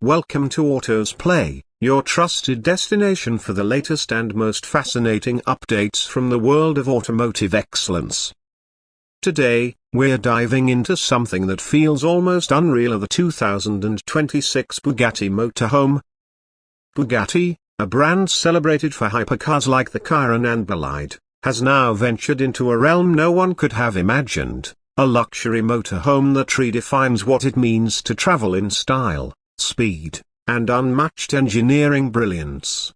Welcome to Autos Play, your trusted destination for the latest and most fascinating updates from the world of automotive excellence. Today, we're diving into something that feels almost unreal: the 2026 Bugatti Motorhome. Bugatti, a brand celebrated for hypercars like the Chiron and Bolide, has now ventured into a realm no one could have imagined, a luxury motorhome that redefines what it means to travel in style, speed, and unmatched engineering brilliance.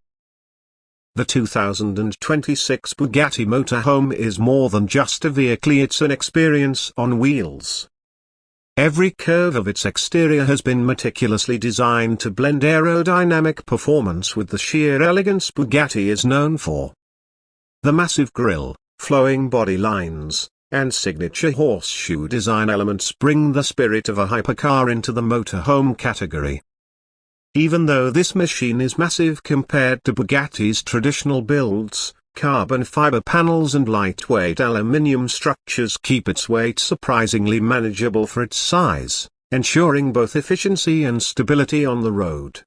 The 2026 Bugatti Motorhome is more than just a vehicle, it's an experience on wheels. Every curve of its exterior has been meticulously designed to blend aerodynamic performance with the sheer elegance Bugatti is known for. The massive grille, flowing body lines, and signature horseshoe design elements bring the spirit of a hypercar into the motorhome category. Even though this machine is massive compared to Bugatti's traditional builds, carbon fiber panels and lightweight aluminium structures keep its weight surprisingly manageable for its size, ensuring both efficiency and stability on the road.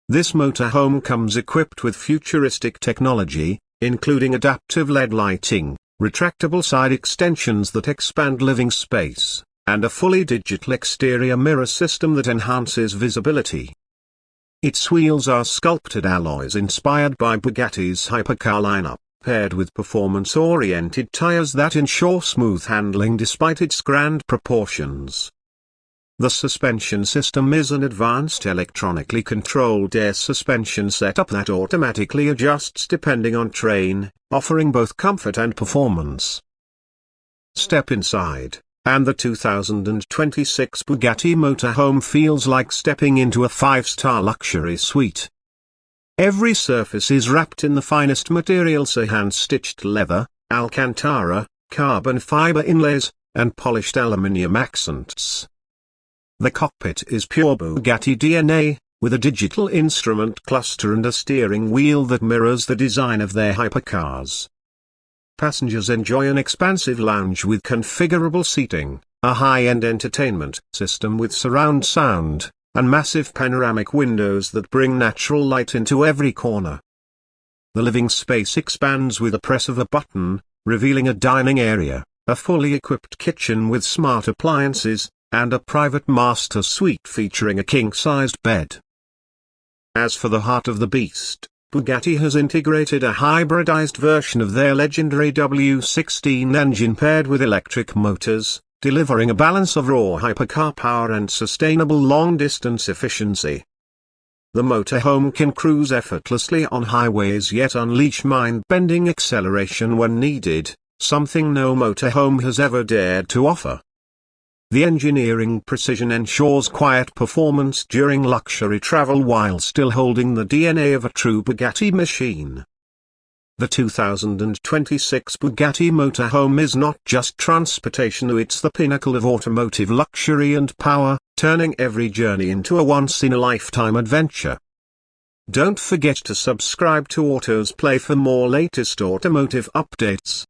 This motorhome comes equipped with futuristic technology, including adaptive LED lighting, retractable side extensions that expand living space, and a fully digital exterior mirror system that enhances visibility. Its wheels are sculpted alloys inspired by Bugatti's hypercar lineup, paired with performance-oriented tires that ensure smooth handling despite its grand proportions. The suspension system is an advanced electronically controlled air suspension setup that automatically adjusts depending on terrain, offering both comfort and performance. Step inside, and the 2026 Bugatti Motorhome feels like stepping into a 5-star luxury suite. Every surface is wrapped in the finest materials: hand-stitched leather, Alcantara, carbon fiber inlays, and polished aluminium accents. The cockpit is pure Bugatti DNA, with a digital instrument cluster and a steering wheel that mirrors the design of their hypercars. Passengers enjoy an expansive lounge with configurable seating, a high-end entertainment system with surround sound, and massive panoramic windows that bring natural light into every corner. The living space expands with the press of a button, revealing a dining area, a fully equipped kitchen with smart appliances, and a private master suite featuring a king-sized bed. As for the heart of the beast, Bugatti has integrated a hybridized version of their legendary W16 engine paired with electric motors, delivering a balance of raw hypercar power and sustainable long-distance efficiency. The motorhome can cruise effortlessly on highways yet unleash mind-bending acceleration when needed, something no motorhome has ever dared to offer. The engineering precision ensures quiet performance during luxury travel while still holding the DNA of a true Bugatti machine. The 2026 Bugatti Motorhome is not just transportation, it's the pinnacle of automotive luxury and power, turning every journey into a once-in-a-lifetime adventure. Don't forget to subscribe to Autos Play for more latest automotive updates.